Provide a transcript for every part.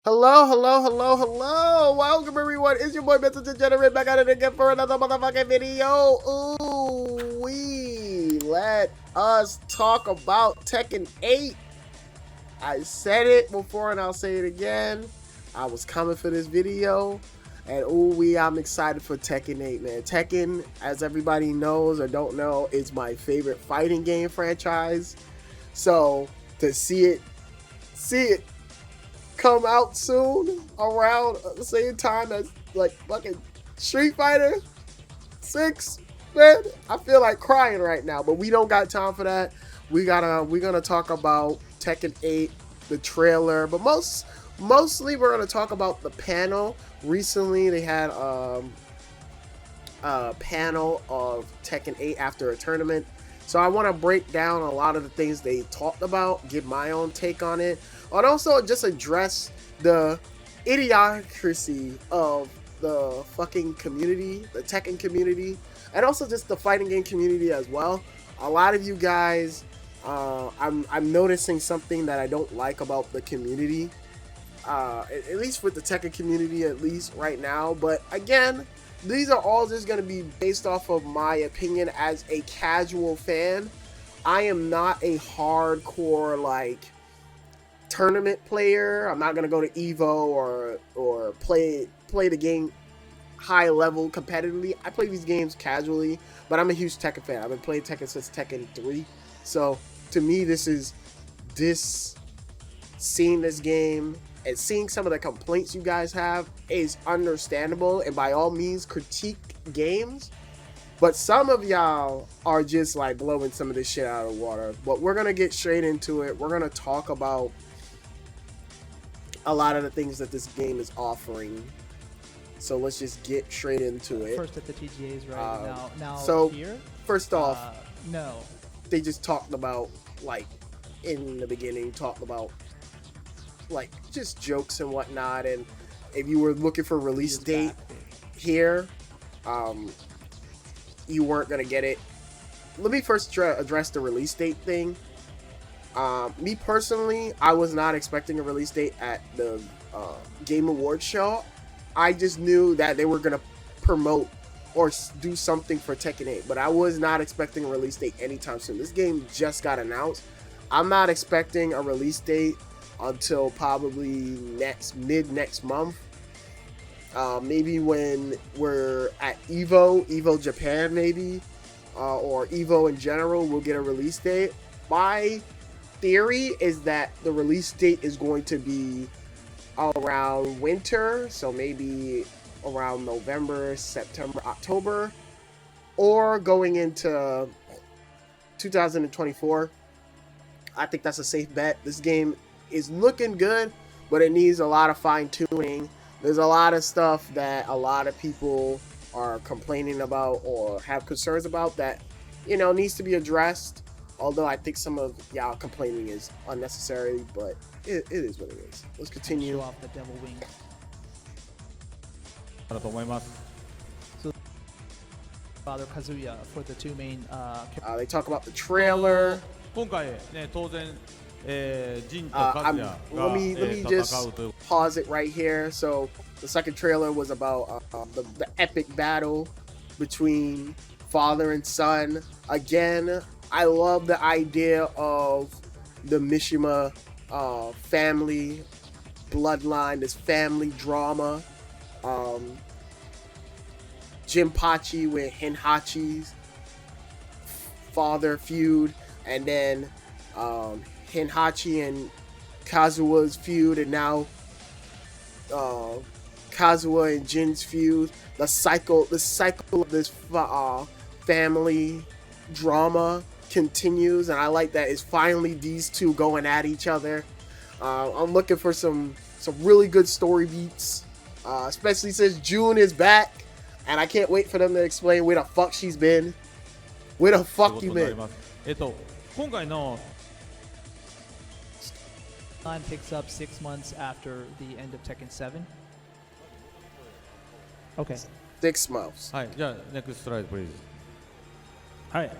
Hello, hello, hello, hello. Welcome everyone. It's your boy Mr. Degenerate back at it again for another motherfucking video. Ooh, let us talk about Tekken 8. I said it before and I'll say it again. I was coming for this video. And I'm excited for Tekken 8, man. Tekken, as everybody knows or don't know, is my favorite fighting game franchise. So to see it come out soon around the same time as like fucking Street Fighter 6, man, I feel like crying right now, but we don't got time for that. We're gonna talk about Tekken 8, the trailer, but mostly we're gonna talk about the panel. Recently they had a panel of Tekken 8 after a tournament. So I want to break down a lot of the things they talked about, give my own take on it, and also just address the idiocracy of the fucking community, the Tekken community, and also just the fighting game community as well. A lot of you guys, I'm noticing something that I don't like about the community, at least with the Tekken community, at least right now. But again, these are all just going to be based off of my opinion as a casual fan. I am not a hardcore like tournament player. I'm not going to go to Evo or play the game high level competitively. I play these games casually, but I'm a huge Tekken fan. I've been playing Tekken since Tekken 3. So to me, seeing this game and seeing some of the complaints you guys have is understandable, and by all means critique games, but some of y'all are just like blowing some of this shit out of the water. But we're gonna get straight into it. We're gonna talk about a lot of the things that this game is offering, so let's just get straight into it. First at the TGAs right now so here? First off, no, they just talked about, like, in the beginning, talked about like just jokes and whatnot, and if you were looking for release date here, you weren't gonna get it. Let me first address the release date thing. Me personally, I was not expecting a release date at the Game Awards show. I just knew that they were gonna promote or do something for Tekken 8, but I was not expecting a release date anytime soon. This game just got announced. I'm not expecting a release date until probably mid next month. Maybe when we're at Evo Japan, maybe, or Evo in general, we'll get a release date. My theory is that the release date is going to be around winter, so maybe around November, September, October, or going into 2024. I think that's a safe bet. This game is looking good, but it needs a lot of fine-tuning. There's a lot of stuff that a lot of people are complaining about or have concerns about that, needs to be addressed. Although I think some of y'all complaining is unnecessary, but it is what it is. Let's continue. Show off the devil wings. So, Father Kazuya for the two main. They talk about the trailer. 今回ね、当然、ジンと let カズヤが、me 戦 just うという pause it right here. So the second trailer was about the epic battle between father and son. Again, I love the idea of the Mishima family bloodline, this family drama. Jinpachi with Hinhachi's father feud, and then Hinhachi and Kazua's feud, and now Kazuha and Jin's feud. The cycle of this family drama continues, and I like that it's finally these two going at each other. I'm looking for some really good story beats, especially since Jun is back, and I can't wait for them to explain where the fuck she's been. Where the fuck you been? 今回の Line picks up 6 months after the end of Tekken 7. Okay. 6 months. はい、じゃあ NEXT slide please はい、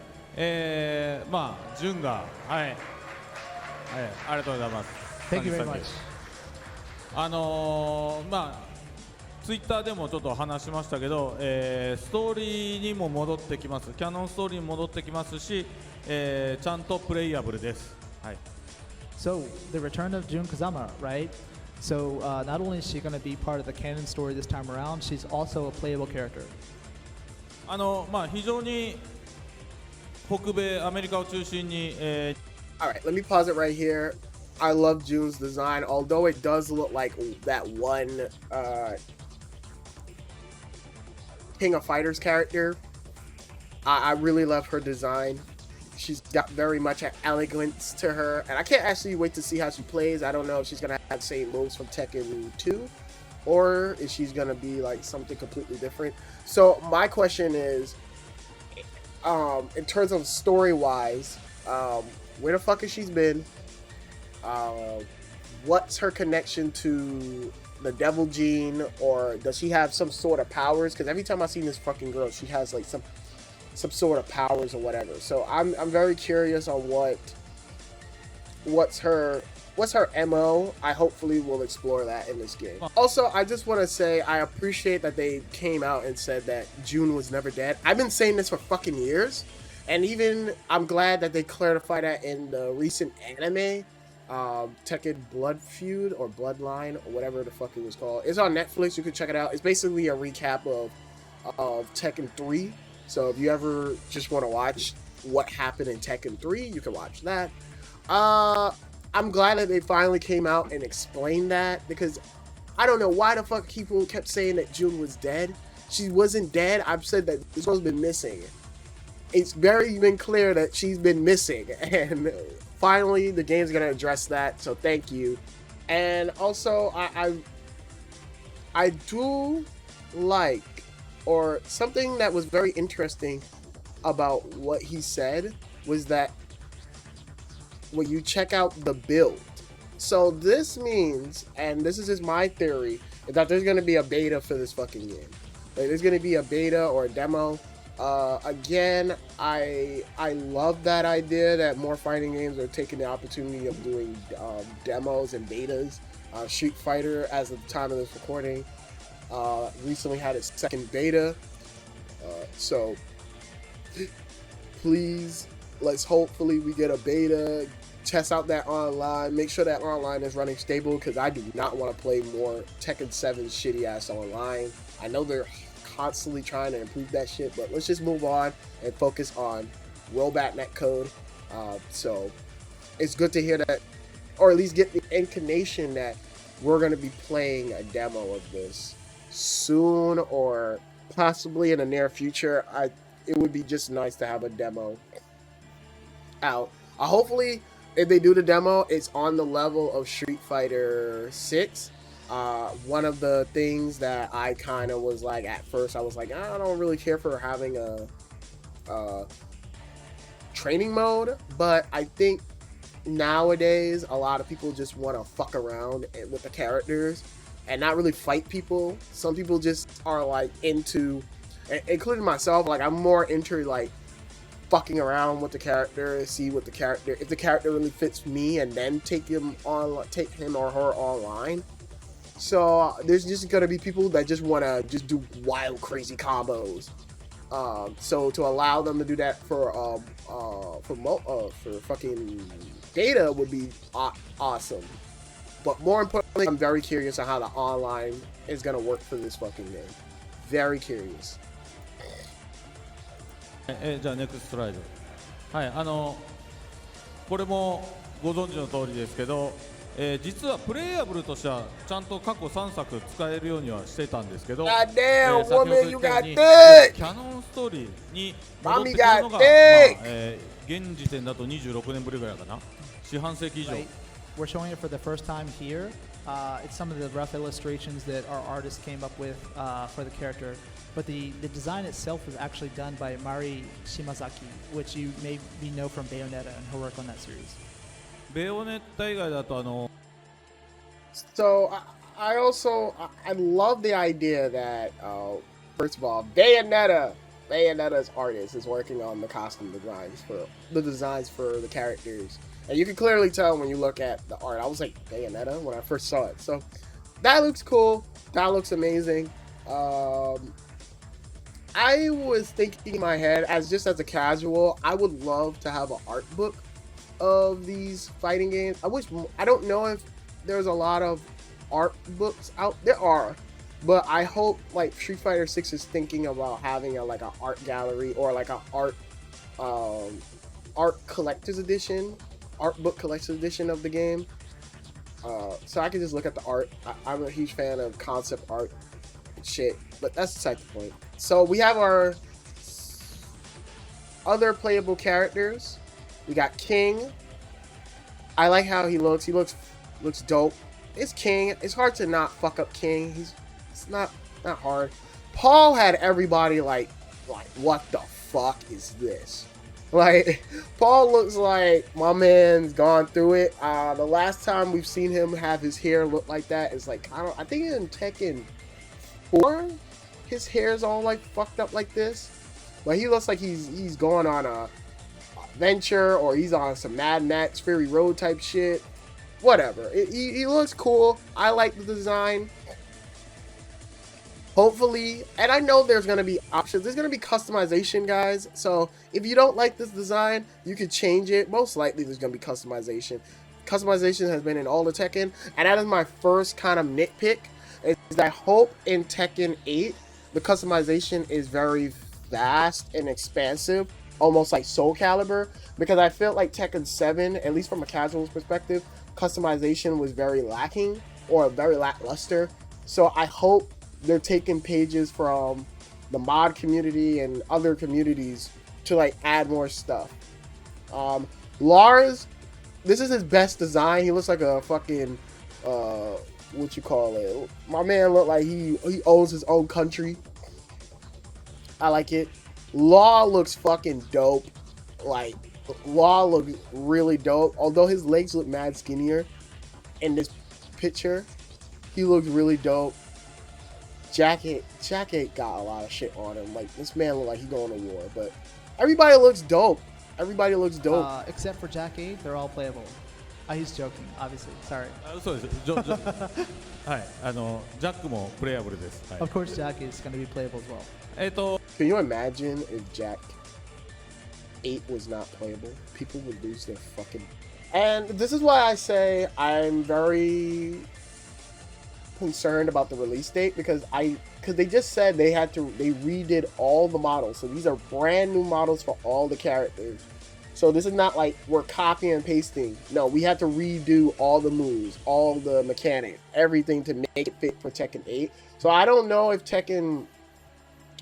まあジュンがはい、ありがとうございます Thank you very much. まあツイッターでもちょっと話しましたけど、ストーリーにも戻ってきます、キャノンストーリーに戻ってきますし、ちゃんとプレイヤブルです。はい。So the return of Jun Kazama, right? So not only is she going to be part of the canon story this time around, she's also a playable character. まあ非常に北米アメリカを中心に、Alright, let me pause it right here. I love Jun's design, although it does look like that one King of Fighters character. I really love her design. She's got very much an elegance to her, and I can't actually wait to see how she plays. I don't know if she's gonna have the same moves from Tekken 2, or if she's gonna be like something completely different. So my question is, in terms of story-wise, where the fuck has she been? What's her connection to the devil gene, or does she have some sort of powers? Because every time I see this fucking girl, she has like some sort of powers or whatever. So I'm very curious on what's her MO. I hopefully will explore that in this game. Also, I just want to say I appreciate that they came out and said that Jun was never dead. I've been saying this for fucking years, and even I'm glad that they clarified that in the recent anime, Tekken Blood Feud or Bloodline or whatever the fuck it was called. It's on Netflix. You can check it out. It's basically a recap of Tekken 3. So if you ever just want to watch what happened in Tekken 3, you can watch that. I'm glad that they finally came out and explained that, because I don't know why the fuck people kept saying that Jun was dead. She wasn't dead. I've said that this girl's been missing. It's very been clear that she's been missing, and finally the game's gonna address that. So thank you. And also I do like, or something that was very interesting about what he said was that when you check out the build, so this means, and this is just my theory, is that there's going to be a beta for this fucking game. Like, there's going to be a beta or a demo. Again, I love that idea that more fighting games are taking the opportunity of doing demos and betas. Street Fighter, as of the time of this recording, recently had its second beta. So please, hopefully we get a beta, test out that online, make sure that online is running stable, because I do not want to play more Tekken 7 shitty ass online. I know they're constantly trying to improve that shit, but let's just move on and focus on rollback netcode. So it's good to hear that, or at least get the inclination that we're going to be playing a demo of this soon, or possibly in the near future. It would be just nice to have a demo out. Hopefully, if they do the demo, it's on the level of Street Fighter 6. One of the things that I kind of was like, at first, I was like, I don't really care for having a training mode, but I think nowadays a lot of people just want to fuck around with the characters and not really fight people. Some people just are like into, including myself, like I'm more into like fucking around with the character, see what the character, if the character really fits me, and then take him or her online. So there's just gonna be people that just wanna just do wild, crazy combos. So to allow them to do that for fucking data would be awesome. But more importantly, I'm very curious on how the online is gonna work for this fucking game. Very curious. じゃあネクストライド。はい、これもご存知の通りですけど、実はプレイヤブルとしてはちゃんと過去3作使えるようにはしてたんですけど、God damn, 先ほど woman, 言 you ったよう got に thick! キャノンストーリーに戻ってくる Mommy のが、got thick! 現時点だと26年ぶりぐらいかな、四半世紀以上。Right. We're showing it for the first time here. It's some of the rough illustrations that our artist came up with for the character. But the design itself was actually done by Mari Shimazaki, which you maybe know from Bayonetta and her work on that series. ベヨネッタ以外だとSo I love the idea that first of all, Bayonetta's artist is working on the costume designs for the characters, and you can clearly tell when you look at the art. I was like, Bayonetta when I first saw it. So that looks cool. That looks amazing. I was thinking in my head, as a casual, I would love to have an art book of these fighting games. I don't know if there's a lot of art books out there. Are, but I hope like Street Fighter 6 is thinking about having like an art gallery or like a um, art collector's edition, art book collector's edition of the game. So I can just look at the art. I'm a huge fan of concept art and shit, but that's beside the point. So we have our other playable characters. We got King. I like how he looks. He looks dope. It's King. It's hard to not fuck up King. It's not hard. Paul had everybody like what the fuck is this? Like, Paul looks like my man's gone through it. The last time we've seen him have his hair look like that is like, I think in Tekken 4, his hair's all like fucked up like this. But he looks like he's going on a adventure, or he's on some Mad Max Fury Road type shit. Whatever. He looks cool. I like the design. Hopefully, and I know there's going to be options. There's going to be customization, guys. So if you don't like this design, you can change it. Most likely there's going to be customization. Customization has been in all the Tekken. And that is my first kind of nitpick. Is I hope in Tekken 8, the customization is very vast and expansive. Almost like Soul Calibur. Because I felt like Tekken 7, at least from a casual perspective, customization was very lacking. Or very lackluster. So I hope they're taking pages from the mod community and other communities to like add more stuff. Lars, this is his best design. He looks like a fucking what you call it? My man look like he owns his own country. I like it. Law looks fucking dope. Like, Law looks really dope. Although his legs look mad skinnier in this picture, he looks really dope. Jacket got a lot of shit on him. Like, this man look like he going to war, but everybody looks dope. Everybody looks dope. Except for Jack 8, they're all playable. He's joking, obviously. Sorry. そうです。はい。ジャックもプレイヤブルです。はい。Of course, Jack is going to be playable as well. Can you imagine if Jack 8 was not playable? People would lose their fucking... And this is why I say I'm very concerned about the release date, because they just said they redid all the models. So these are brand new models for all the characters. So this is not like we're copying and pasting. No, we had to redo all the moves, all the mechanics, everything to make it fit for Tekken 8. So I don't know if Tekken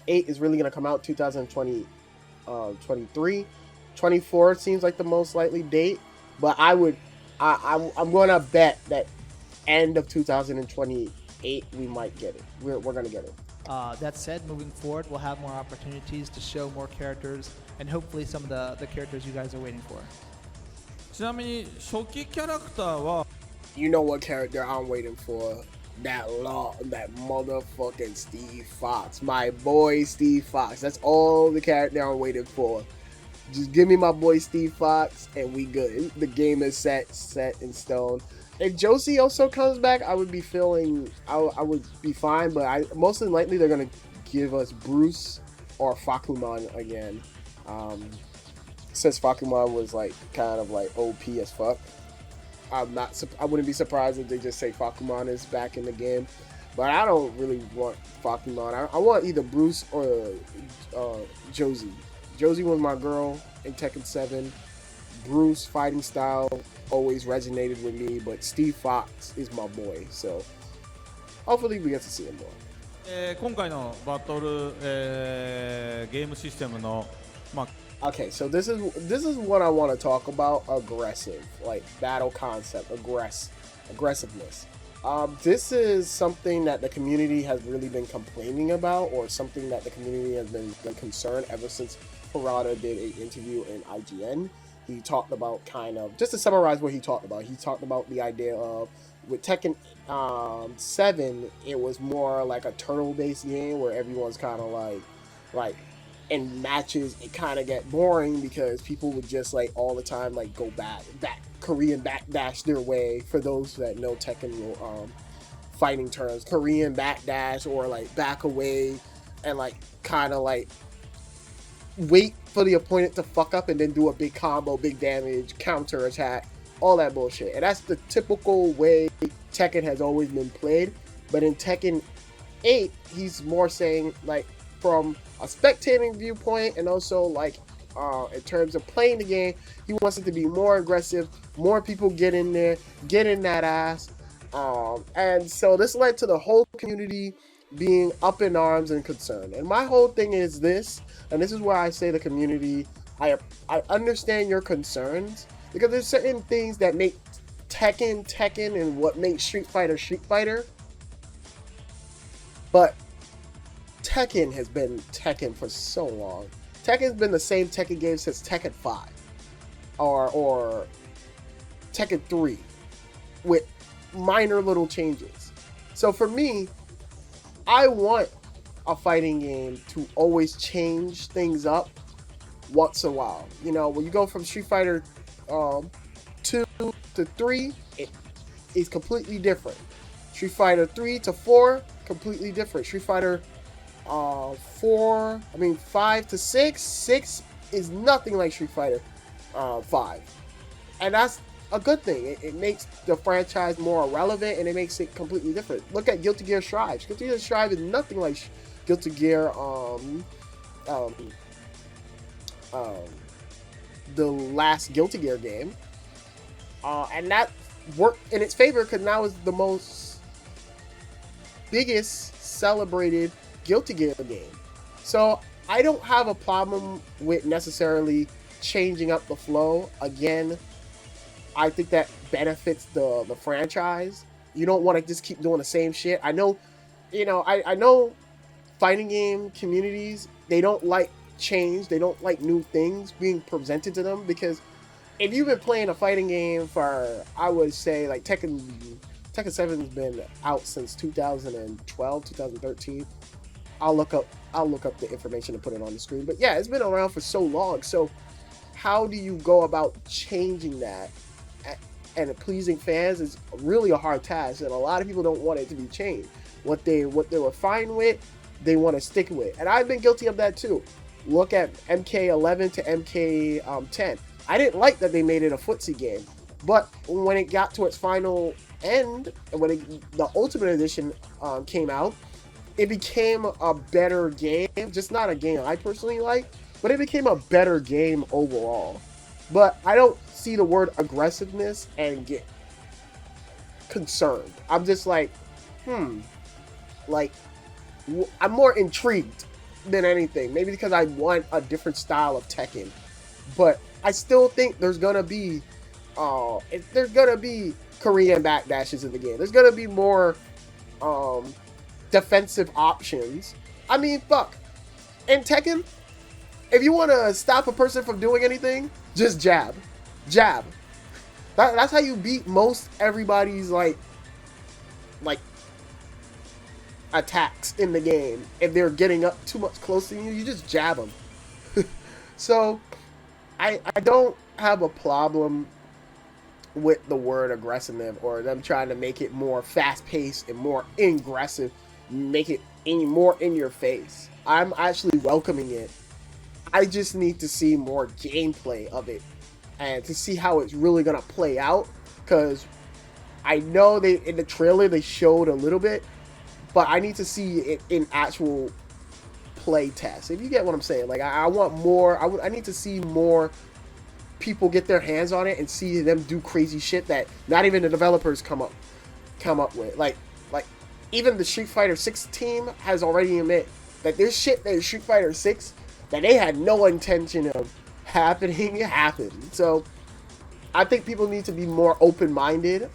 8 is really going to come out 2023. 24 seems like the most likely date, but I'm going to bet that end of 2028 we might get it. We're going to get it. That said, moving forward, we'll have more opportunities to show more characters, and hopefully some of the characters you guys are waiting for. ちなみに初期キャラクターは You know what character I'm waiting for? That motherfucking Steve Fox. My boy Steve Fox. That's all the character I'm waiting for. Just give me my boy Steve Fox and we good. The game is set in stone. If Josie also comes back, I would be fine, but most likely they're gonna give us Bruce or Fakuman again. Since Fakuman was like kind of like OP as fuck, I wouldn't be surprised if they just say Fakuman is back in the game. But I don't really want Fakuman. I want either Bruce or Josie. Josie was my girl in Tekken 7. Bruce fighting style always resonated with me, but Steve Fox is my boy, so hopefully we get to see him more. 今回のバトル、ゲームシステムの、Okay, so this is what I want to talk about. Aggressive, like battle concept, aggressiveness. This is something that the community has really been complaining about, or something that the community has been concerned ever since Harada did an interview in IGN. He talked about just to summarize what he talked about the idea of with Tekken 7, it was more like a turtle-based game where everyone's kind of like in matches, it kind of get boring because people would just like all the time like go back Korean backdash their way, for those that know Tekken fighting terms, Korean backdash or like back away and like kind of like wait for the opponent to fuck up and then do a big combo, big damage, counter attack, all that bullshit. And that's the typical way Tekken has always been played. But in Tekken 8, he's more saying like from a spectating viewpoint and also like in terms of playing the game, he wants it to be more aggressive, more people get in there, get in that ass. And so this led to the whole community being up in arms and concerned. And my whole thing is this, and this is where I say the community, I understand your concerns, because there's certain things that make Tekken and what makes Street Fighter. But Tekken has been Tekken for so long. Tekken's been the same Tekken game since Tekken 5 or Tekken 3 with minor little changes. So for me, I want a fighting game to always change things up once in a while. You know, when you go from Street Fighter 2 to 3, it is completely different. Street Fighter 3 to 4, completely different. Street Fighter 5 to 6 is nothing like Street Fighter 5. And that's a good thing. It makes the franchise more relevant and it makes it completely different. Look at Guilty Gear Strive. Guilty Gear Strive is nothing like Guilty Gear the last Guilty Gear game. And that worked in its favor because now it's the most biggest celebrated Guilty Gear game. So I don't have a problem with necessarily changing up the flow. Again, I think that benefits the franchise. You don't want to just keep doing the same shit. I know, I know fighting game communities, they don't like change. They don't like new things being presented to them, because if you've been playing a fighting game for, I would say, like Tekken 7's been out since 2012, 2013. I'll look up the information and put it on the screen. But yeah, it's been around for so long. So how do you go about changing that and pleasing fans is really a hard task, and a lot of people don't want it to be changed. What they were fine with, they want to stick with. And I've been guilty of that too. Look at MK11 to MK10. I didn't like that they made it a footsie game, but when it got to its final end, and when the Ultimate Edition came out, it became a better game. Just not a game I personally like, but it became a better game overall. But I don't see the word aggressiveness and get concerned. I'm just like, like, I'm more intrigued than anything. Maybe because I want a different style of Tekken. But I still think there's gonna be Korean backdashes in the game. There's gonna be more defensive options. I mean, fuck. In Tekken, if you want to stop a person from doing anything, just jab. That's how you beat most everybody's like attacks in the game. If they're getting up too much close to you, you just jab them. So I don't have a problem with the word aggressive or them trying to make it more fast-paced and more aggressive, make it more in your face. I'm actually welcoming it. I just need to see more gameplay of it and to see how it's really gonna play out, because I know in the trailer they showed a little bit, but I need to see it in actual play test. If you get what I'm saying, like I want more. I need to see more people get their hands on it and see them do crazy shit that not even the developers come up with. Like even the Street Fighter 6 team has already admit that there's shit that Street Fighter 6 that they had no intention of happened. So I think people need to be more open-minded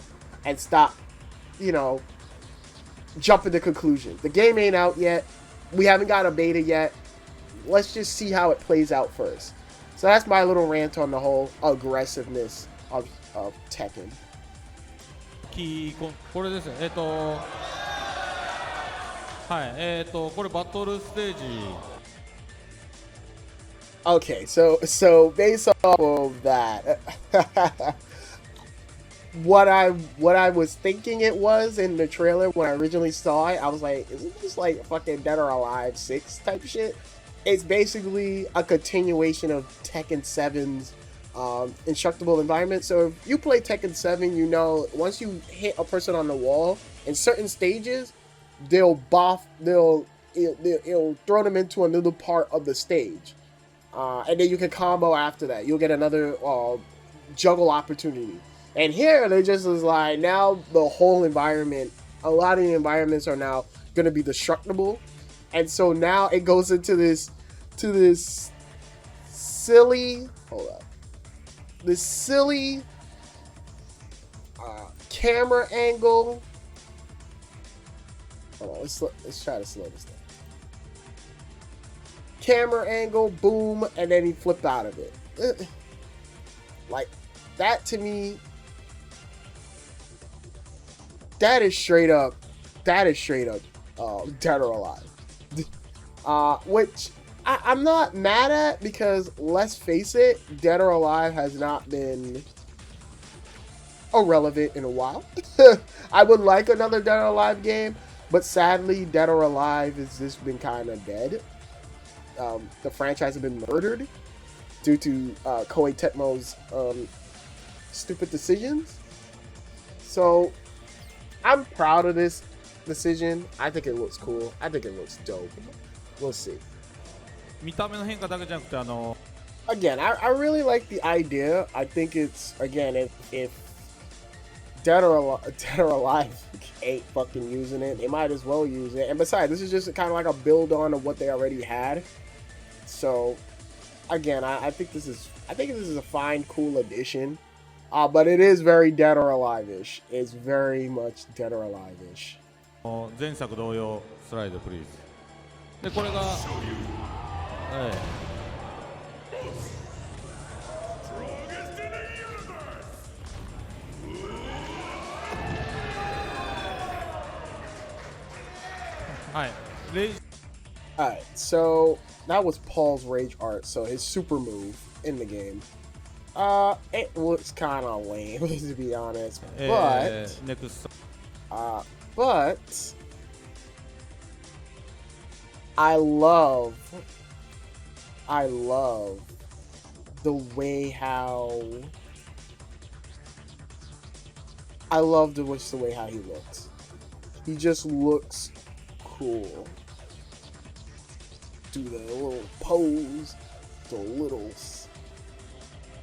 and stop, jumping to conclusions. The game ain't out yet. We haven't got a beta yet. Let's just see how it plays out first. So that's my little rant on the whole aggressiveness of Tekken. これですね。はい。これバトルステージ。Okay, so based off of that, what I was thinking it was in the trailer when I originally saw it. I was like, is it just like fucking Dead or Alive 6 type shit? It's basically a continuation of Tekken 7's instructable environment. So if you play Tekken 7, you know once you hit a person on the wall in certain stages, it'll throw them into another part of the stage, and then you can combo after that. You'll get another juggle opportunity. And here they just is like now the whole environment, a lot of the environments are now going to be destructible, and so now it goes into this silly this silly camera angle. Hold on, let's try to slow this down. Camera angle, boom, and then he flipped out of it. Like that to me, that is straight up Dead or Alive. Which I'm not mad at, because let's face it, Dead or Alive has not been irrelevant in a while. I would like another Dead or Alive game, but sadly, Dead or Alive has just been kind of dead. The franchise has been murdered due to Koei Tecmo's stupid decisions. So I'm proud of this decision. I think it looks cool. I think it looks dope. We'll see. 見た目の変化だけじゃなくて Again, I really like the idea. I think it's, again, if Dead or Alive ain't fucking using it, they might as well use it. And besides, this is just kind of like a build on of what they already had. So again, I think this is a fine, cool addition. But it is very Dead or Alive-ish. It's very much Dead or Alive-ish. 前作同様スライドプリーズでこれが、はいレイ Alright, so that was Paul's rage art, so his super move in the game. It looks kind of lame, to be honest, but but I love the way how the way how he looks. He just looks cool. Do the little pose, the little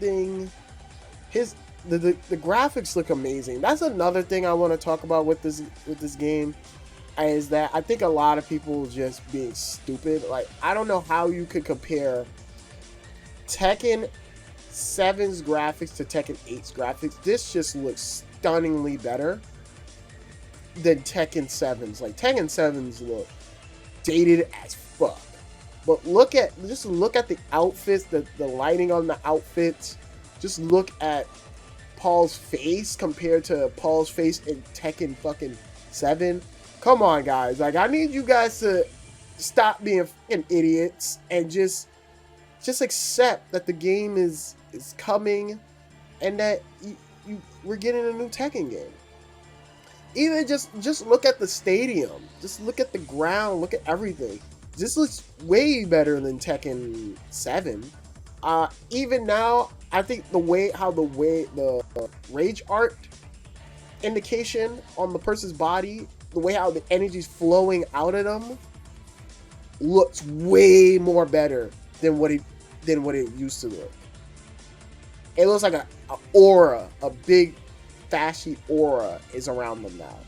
thing. The graphics look amazing. That's another thing I want to talk about with this game, is that I think a lot of people just being stupid. Like, I don't know how you could compare Tekken 7's graphics to Tekken 8's graphics. This just looks stunningly better than Tekken 7's. Like, Tekken 7's look dated as fuck. But just look at the outfits, the lighting on the outfits. Just look at Paul's face compared to Paul's face in Tekken fucking 7. Come on, guys. Like, I need you guys to stop being fucking idiots and just accept that the game is coming, and that we're getting a new Tekken game. Even just look at the stadium. Just look at the ground. Look at everything. This looks way better than Tekken 7. Even now, I think the rage art indication on the person's body, the way how the energy's flowing out of them, looks way more better than what it used to look. It looks like a aura, a big fashy aura is around them now.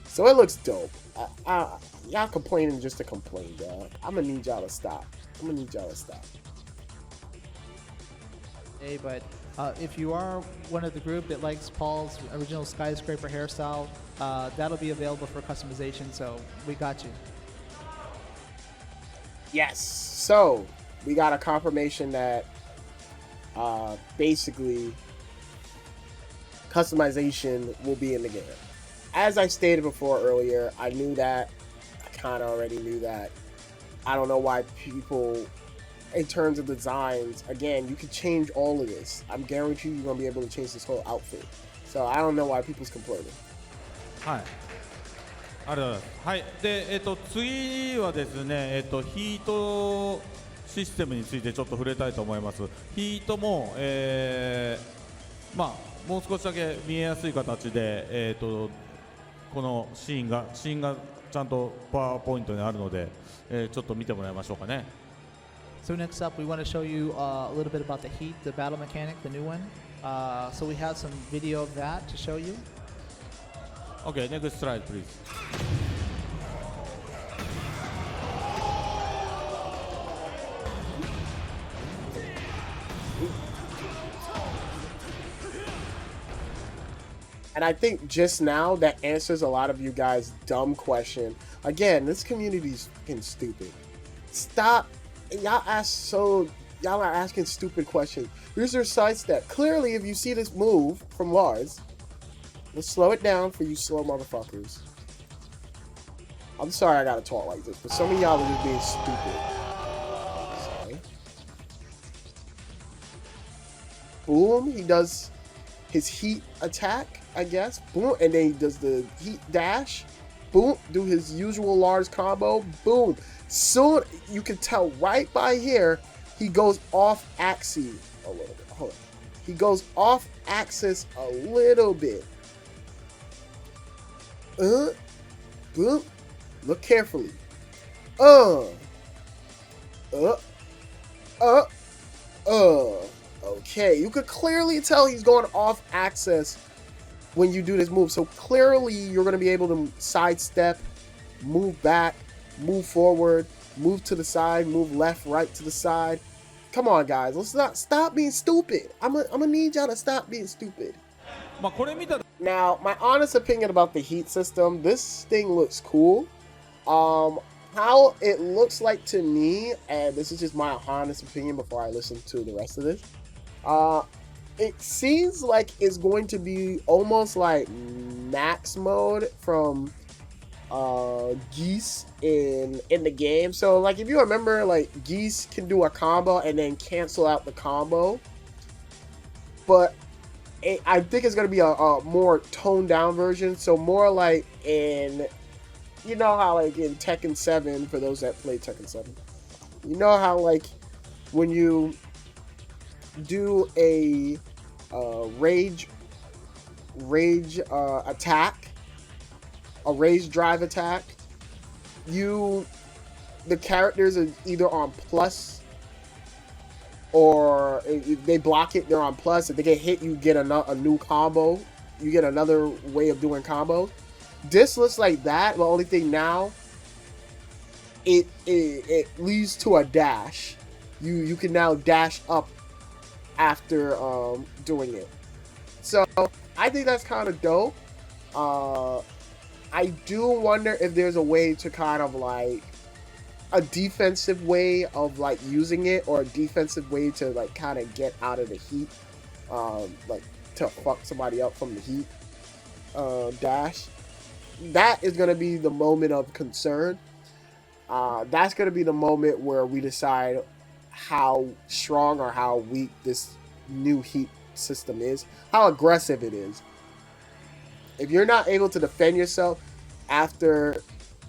So it looks dope. Y'all complaining just to complain, y'all. I'm gonna need y'all to stop. Hey, but if you are one of the group that likes Paul's original skyscraper hairstyle, that'll be available for customization, so we got you. Yes. So we got a confirmation that basically customization will be in the game. As I stated before earlier, I knew that. I kind of already knew that. I don't know why people, in terms of designs, again, you can change all of this. I'm guaranteed you're going to be able to change this whole outfit. So I don't know why people's complaining. はい。ありがとうございます。はい。で、次はですね、ヒートシステムについてちょっと触れたいと思います。ヒートも、まあもう少しだけ見えやすい形で、このシーンがちゃんとパワーポイントにあるので、ちょっと見てもらいましょうかね。So next up, we want to show you a little bit about the heat, the battle mechanic, the new one. So we have some video of that to show you. Okay, next slide, please. And I think just now that answers a lot of you guys' dumb question. Again, this community's fucking stupid. Stop. Y'all are asking stupid questions. Here's your sidestep. Clearly, if you see this move from Lars, let's slow it down for you slow motherfuckers. I'm sorry I gotta talk like this, but some of y'all are just being stupid. Sorry. Boom, he does his heat attack, I guess. Boom, and then he does the heat dash. Boom, do his usual Lars combo. Boom. Soon, you can tell right by here, he goes off axis a little bit. Hold on. He goes off axis a little bit. Boom. Look carefully. Okay, you could clearly tell he's going off axis when you do this move. So clearly you're going to be able to sidestep, move back, move forward, move to the side, move left, right to the side. Come on, guys. Let's not stop being stupid. I'm gonna need y'all to stop being stupid. Now, my honest opinion about the heat system, this thing looks cool. How it looks like to me, and this is just my honest opinion before I listen to the rest of this, it seems like it's going to be almost like max mode from Geese in the game. So like if you remember, like Geese can do a combo and then cancel out the combo, but I think it's going to be a more toned down version. So more like in, you know how like in Tekken 7, for those that play Tekken 7, you know how like when you do a rage attack, a rage drive attack, the characters are either on plus, or if they block it, they're on plus. If they get hit, you get a new combo. You get another way of doing combos. This looks like that. The only thing now, it leads to a dash. You can now dash up after doing it. So I think that's kind of dope. I do wonder if there's a way to kind of like a defensive way of like using it, or a defensive way to like kind of get out of the heat, like to fuck somebody up from the heat dash. That is going to be the moment of concern. That's going to be the moment where we decide how strong or how weak this new heat system is, how aggressive it is. If you're not able to defend yourself after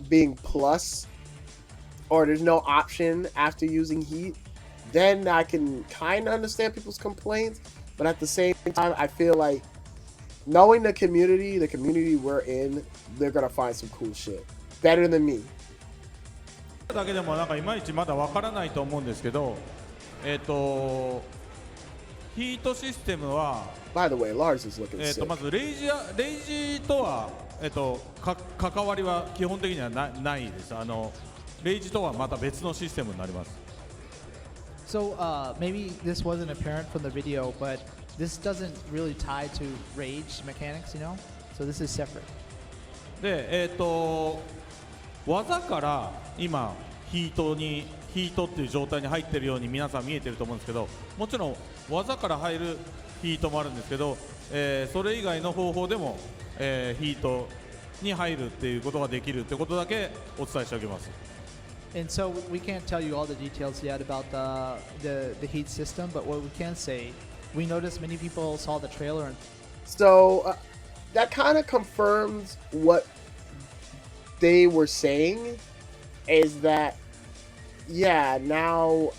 being plus, or there's no option after using heat, then I can kind of understand people's complaints. But at the same time, I feel like knowing the community we're in, they're gonna find some cool shit better than me. だけでもなんかいまいちまだわからないと思うんですけど、ヒートシステムは、By the way, Lars is looking sick. まずレイジとは、関わりは基本的にはないです。レイジとはまた別のシステムになります。So maybe this wasn't apparent from the video, but this doesn't really tie to rage mechanics, you know? So this is separate. で、技から今ヒートっていう状態に入ってるように皆さん見えてると思うんですけど、もちろん技から入るヒートもあるんですけど、それ以外の方法でも、ヒートに入るっていうことができるってことだけお伝えしておきます。And so we can't tell you all the details yet about the heat system, but what we can say, we noticed many people saw the trailer and So that kind of confirms what they were saying, is that, yeah, now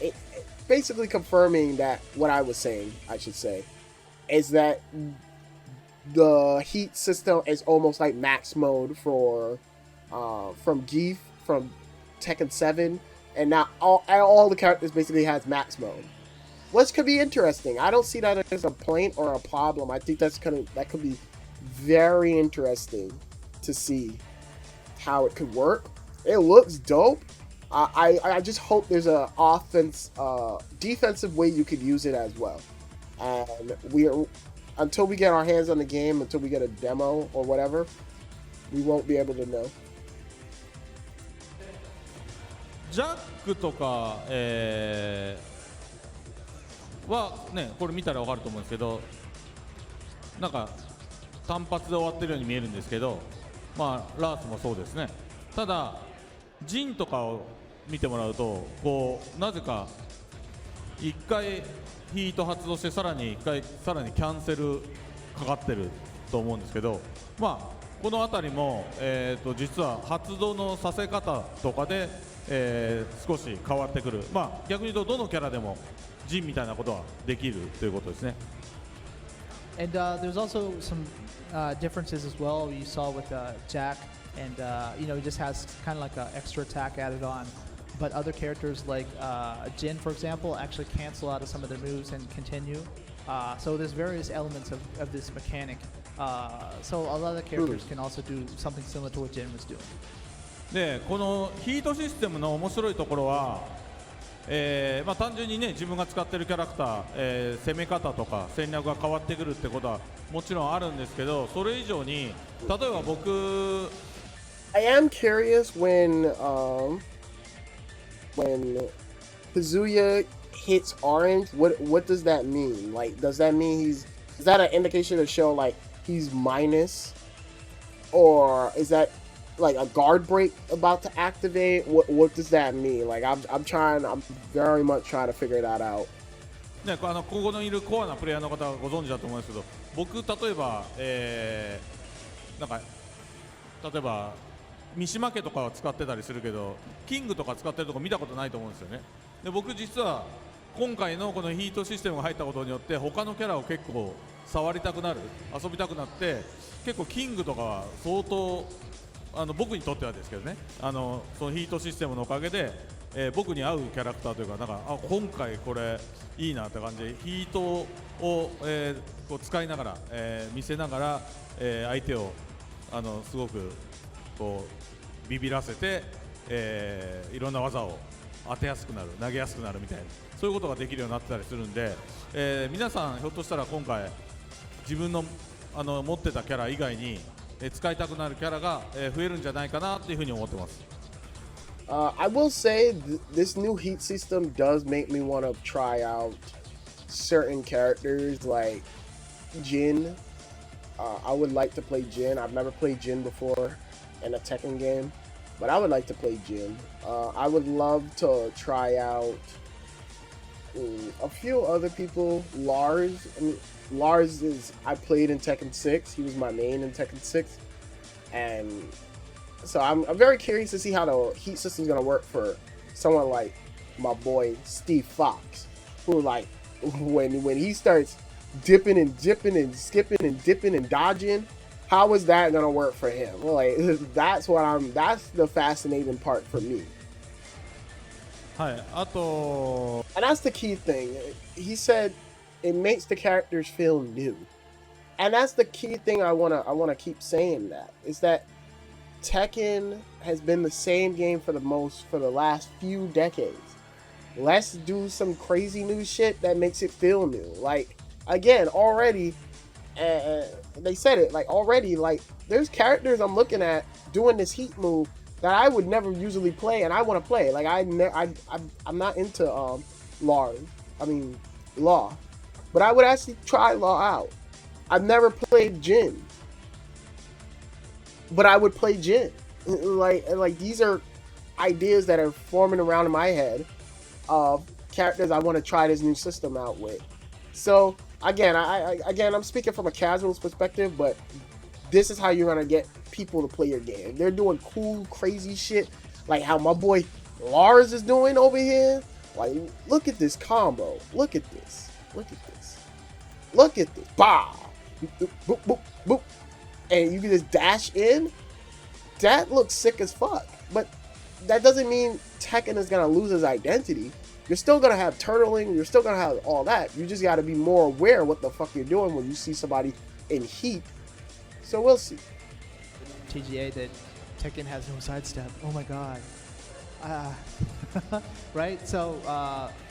basically confirming that what I was saying, I should say, is that the heat system is almost like max mode for from Geef from Tekken 7, and now all the characters basically has max mode, which could be interesting. I don't see that as a point or a problem. I think that could be very interesting to see how it could work. It looks dope. I just hope there's a defensive way you could use it as well. And until we get our hands on the game, until we get a demo or whatever, we won't be able to know. ジャックとか、はね、これ見たら分かると思うんですけど、なんか単発で終わってるように見えるんですけど、まあラースもそうですね。ただジンとかを見てもらうと、こうなぜか1回ヒート発動してさらにキャンセルかかってると思うんですけど、まあこの辺りも、実は発動のさせ方とかで、少し変わってくる。まあ逆に言うとどのキャラでもジンみたいなことはできるということですね。And there's also some differences as well. You saw with Jack, and he just has kind of like an extra attack added on. But other characters like Jin, for example, actually cancel out of some of their moves and continue. So there's various elements of this mechanic. So a lot of the characters can also do something similar to what Jin was doing. でこのヒートシステムの面白いところは、まあ、単純にね自分が使ってるキャラクター、攻め方とか戦略が変わってくるってことはもちろんあるんですけど、それ以上に例えば僕 I am curious when Kazuya hits orange, what does that mean? Like, does that mean is that an indication to show like he's minus, or is that like a guard break about to activate? What does that mean? Like, I'm very much trying to figure that out. ね、ここにいるコアなプレイヤーの方はご存知だと思うんですけど、僕例えば、なんか例えば三島家とかは使ってたりするけど、キングとか使ってるとこ見たことないと思うんですよね。で僕実は今回のこのヒートシステムが入ったことによって他のキャラを結構触りたくなる、遊びたくなって、結構キングとかは相当僕にとってはですけどね、そのヒートシステムのおかげで、僕に合うキャラクターというか、なんか今回これいいなって感じでヒートを、こう使いながら、見せながら、相手をすごくこうビビらせて、いろんな技を当てやすくなる、投げやすくなるみたいな、そういうことができるようになってたりするんで、皆さんひょっとしたら今回自分の持ってたキャラ以外に使いたくなるキャラが増えるんじゃないかなっていうふうに思ってます。I will say this new heat system does make me want to try out certain characters like Jin. I would like to play Jin. I've never played Jin before in a Tekken game, but I would like to play Jin. I would love to try out a few other people. Lars. Lars I played in Tekken 6. He was my main in Tekken 6. And so I'm very curious to see how the heat system is going to work for someone like my boy Steve Fox, who like when he starts dipping and dipping and skipping and dipping and dodging, how is that going to work for him? Like that's the fascinating part for me. はい、あと And that's the key thing. He said it makes the characters feel new. And that's the key thing I wanna keep saying, that is that Tekken has been the same game for the last few decades. Let's do some crazy new shit that makes it feel new. Like again, already they said it, like already, like there's characters I'm looking at doing this heat move that I would never usually play, and I want to play. Like I'm not into Law, but I would actually try Law out. I've never played Jin, but I would play Jin. Like these are ideas that are forming around in my head of characters I want to try this new system out with. So again, I'm speaking from a casual's perspective, but this is how you're gonna get people to play your game. They're doing cool, crazy shit, like how my boy Lars is doing over here. Like, look at this combo. Look at this. Look at this. Look at this. Bah! Boop, boop, boop. And you can just dash in. That looks sick as fuck. But that doesn't mean Tekken is gonna lose his identity. You're still gonna have turtling. You're still gonna have all that. You just gotta be more aware of what the fuck you're doing when you see somebody in heat. So we'll see. TGA that Tekken has no sidestep. Oh my god. Right? So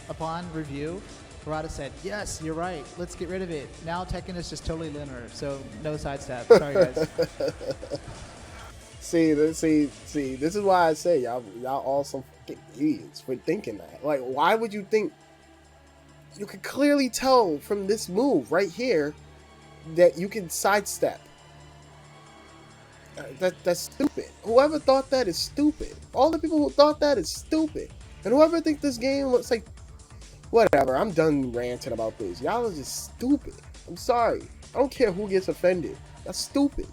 upon review, Harada said, yes, you're right. Let's get rid of it. Now Tekken is just totally linear. So no sidestep. Sorry, guys. See, this is why I say y'all all some fucking idiots for thinking that. Like, why would you think? You could clearly tell from this move right here that you can sidestep. That's stupid. Whoever thought that is stupid. All the people who thought that is stupid. And whoever thinks this game looks like, whatever. I'm done ranting about this. Y'all are just stupid. I'm sorry. I don't care who gets offended. That's stupid.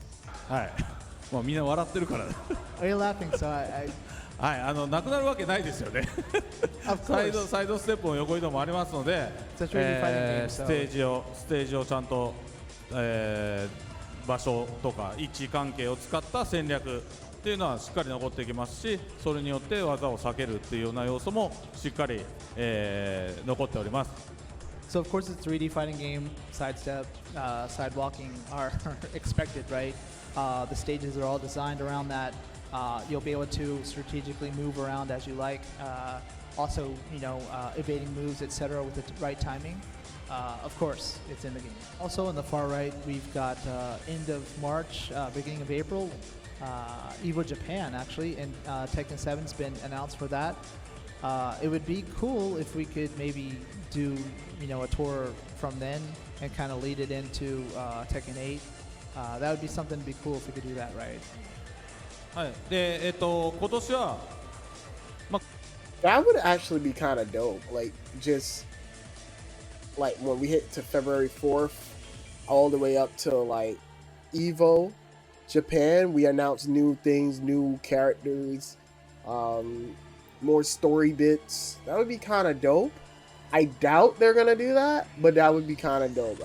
はい。まあみんな笑ってるから。Are you laughing? So I はい、なくなるわけないですよね。of サイ course. ドステップの横移動もありますので、 It's a 3D fighting game, ス so テージをちゃんと、場所とか位置関係を使った戦略っていうのはしっかり残ってきますし、それによって技を避けるっていうような要素もしっかり、残っております。So of course, it's a 3D fighting game. Sidestep, side blocking are expected, right? The stages are all designed around that. You'll be able to strategically move around as you like. Also, evading moves, etc., with the right timing. Of course, it's in the game. Also, on the far right, we've got end of March, beginning of April, EVO Japan actually, and Tekken 7's been announced for that. It would be cool if we could maybe do, a tour from then and kind of lead it into Tekken 8. That would be something to be cool if we could do that, right? はい。で、今年は、That would actually be kind of dope. Like, just like when we hit to February 4th, all the way up to like EVO Japan, we announced new things, new characters, more story bits. That would be kind of dope. I doubt they're gonna do that, but that would be kind of dope.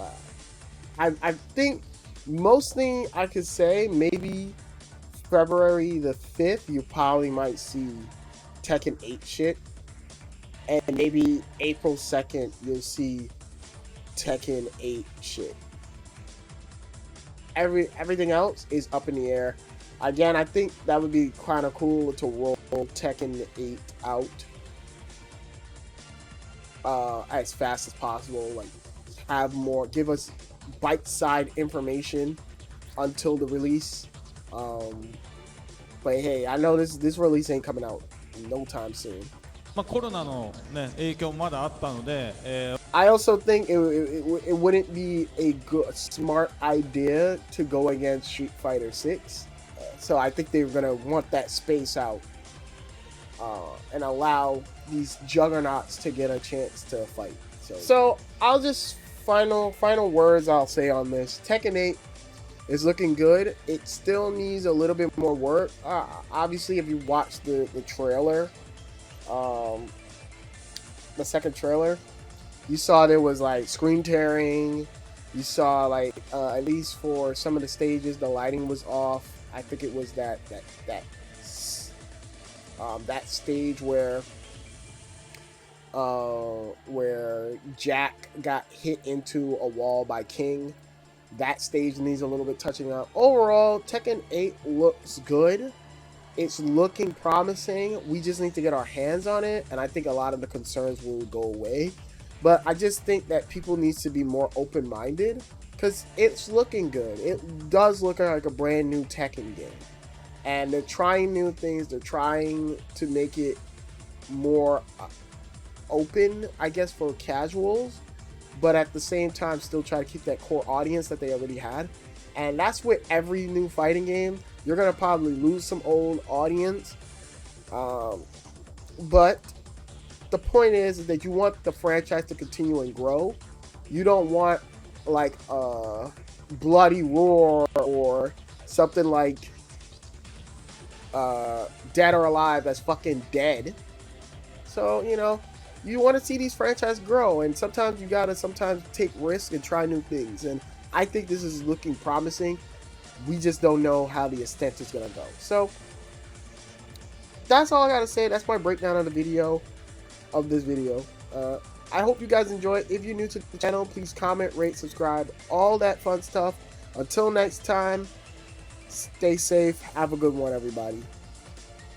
I think most thing I could say, maybe February the 5th, you probably might see Tekken 8 shit, and maybe April 2nd you'll see Tekken 8 shit. Everything else is up in the air. Again, I think that would be kind of cool to roll Tekken 8 out as fast as possible. Like, have more, give us bite-sized information until the release. But hey, I know this release ain't coming out no time soon. まあコロナのね影響もまだあったので、I also think it wouldn't be a good smart idea to go against Street Fighter 6. So I think they're gonna want that space out and allow these juggernauts to get a chance to fight. So I'll just final words I'll say on this. Tekken 8 is looking good. It still needs a little bit more work. Obviously, if you watch the trailer, the second trailer, you saw there was like screen tearing. You saw like at least for some of the stages, the lighting was off. I think it was that stage where Jack got hit into a wall by King. That stage needs a little bit touching up. Overall, Tekken 8 looks good. It's looking promising. We just need to get our hands on it, and I think a lot of the concerns will go away. But I just think that people need to be more open-minded because it's looking good. It does look like a brand new Tekken game. And they're trying new things. They're trying to make it more open, I guess, for casuals. But at the same time, still try to keep that core audience that they already had. And that's with every new fighting game. You're going to probably lose some old audience. But the point is that you want the franchise to continue and grow. You don't want like a bloody roar or something like Dead or Alive that's fucking dead. So, you know, you want to see these franchises grow, and sometimes you gotta take risks and try new things. And I think this is looking promising. We just don't know how the extent is gonna go. So that's all I gotta say. That's my breakdown of the video, of this video. I hope you guys enjoy it. If you're new to the channel, please comment, rate, subscribe, all that fun stuff. Until next time, stay safe. Have a good one, everybody.